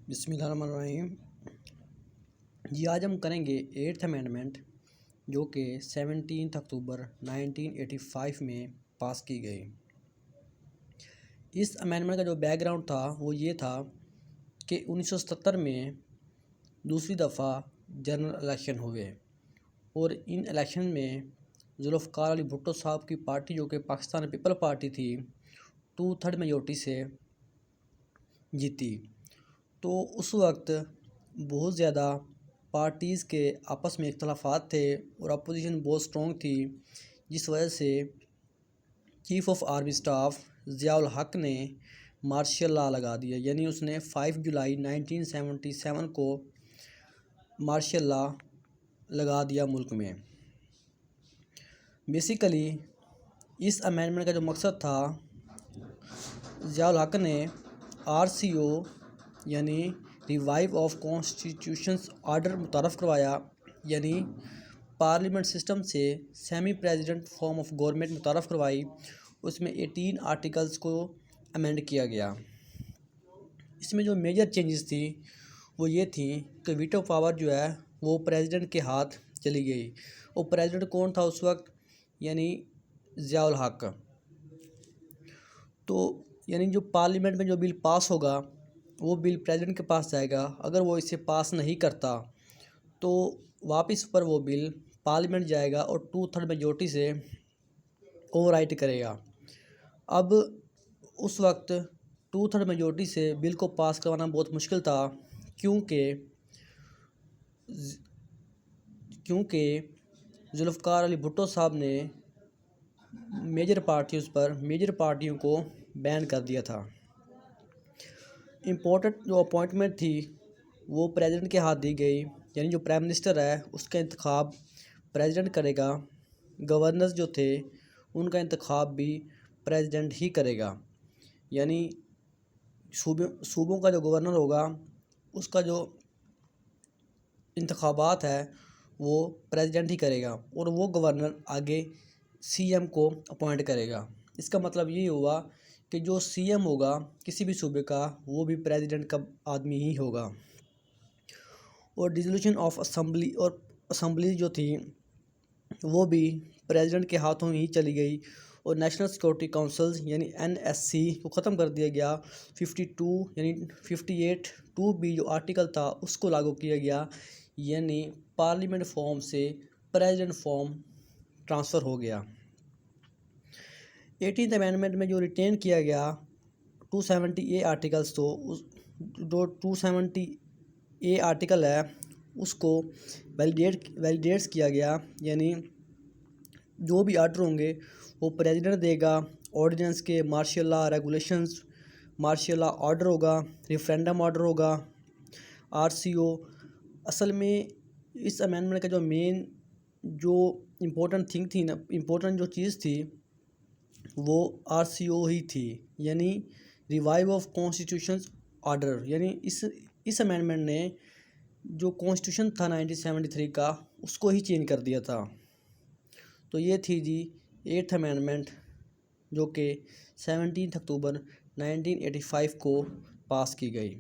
بسم اللہ الرحمن الرحیم۔ جی آج ہم کریں گے 8th امینڈمنٹ جو کہ 17 اکتوبر 1985 میں پاس کی گئی۔ اس امینڈمنٹ کا جو بیک گراؤنڈ تھا وہ یہ تھا کہ 1977 میں دوسری دفعہ جنرل الیکشن ہوئے اور ان الیکشن میں ذوالفقار علی بھٹو صاحب کی پارٹی جو کہ پاکستان پیپل پارٹی تھی 2/3 میجورٹی سے جیتی۔ تو اس وقت بہت زیادہ پارٹیز کے آپس میں اختلافات تھے اور اپوزیشن بہت سٹرونگ تھی، جس وجہ سے chief of army staff Zia الحق نے مارشل لا لگا دیا، یعنی اس نے 5 جولائی 1977 کو مارشل لا لگا دیا ملک میں۔ بیسیکلی اس امینڈمنٹ کا جو مقصد تھا، ضیاء الحق نے RCO یعنی ریوائیو آف کانسٹیٹیوشنز آرڈر متعارف کروایا، یعنی پارلیمنٹ سسٹم سے semi president form of government متعارف کروائی۔ اس میں 18 آرٹیکلز کو امینڈ کیا گیا۔ اس میں جو میجر چینجز تھی وہ یہ تھیں کہ ویٹو پاور جو ہے وہ پریزیڈنٹ کے ہاتھ چلی گئی۔ اور پریزیڈنٹ کون تھا اس وقت؟ یعنی ضیاء الحق۔ تو یعنی جو پارلیمنٹ میں جو بل پاس ہوگا وہ بل پریزیڈنٹ کے پاس جائے گا، اگر وہ اسے پاس نہیں کرتا تو واپس پر وہ بل پارلیمنٹ جائے گا اور 2/3 میجورٹی سے اوور رائٹ کرے گا۔ اب اس وقت 2/3 میجورٹی سے بل کو پاس کروانا بہت مشکل تھا، کیونکہ ذوالفقار علی بھٹو صاحب نے میجر پارٹیوں کو بین کر دیا تھا۔ امپورٹنٹ جو اپوائنٹمنٹ تھی وہ پریزیڈنٹ کے ہاتھ دی گئی، یعنی جو پرائم منسٹر ہے اس کا انتخاب پریزیڈنٹ کرے گا۔ گورنرز جو تھے ان کا انتخاب بھی پریزیڈنٹ ہی کرے گا، یعنی صوبوں کا جو گورنر ہوگا اس کا جو انتخابات ہے وہ پریزیڈنٹ ہی کرے گا اور وہ گورنر آگے CM کو اپوائنٹ کرے گا۔ اس کا مطلب یہ ہوا کہ جو CM ہوگا کسی بھی صوبے کا وہ بھی پریزیڈنٹ کا آدمی ہی ہوگا۔ اور ڈیزولوشن آف اسمبلی جو تھی وہ بھی پریزیڈنٹ کے ہاتھوں ہی چلی گئی اور نیشنل سیکورٹی کونسلز یعنی NSC کو ختم کر دیا گیا۔ 52 یعنی 58 2B جو آرٹیکل تھا اس کو لاگو کیا گیا، یعنی پارلیمنٹ فارم سے پریزیڈنٹ فارم ٹرانسفر ہو گیا۔ 18th امینڈمنٹ میں جو ریٹین کیا گیا 270A آرٹیکلز، تو جو 270A آرٹیکل ہے اس کو ویلیڈیٹس کیا گیا، یعنی جو بھی آرڈر ہوں گے وہ پریزیڈنٹ دے گا۔ آرڈیننس کے martial law regulations, martial law order ہوگا، ریفرینڈم آرڈر ہوگا، RCO۔ اصل میں اس امینڈمنٹ کا جو مین جو امپورٹنٹ جو چیز تھی وہ RCO ہی تھی، یعنی ریوائیو آف کانسٹیٹیوشنز آرڈر۔ یعنی اس امینڈمنٹ نے جو کانسٹیٹیوشن تھا 1973 کا اس کو ہی چینج کر دیا تھا۔ تو یہ تھی جی 8th امینڈمنٹ جو کہ 17 اکتوبر 1985 کو پاس کی گئی۔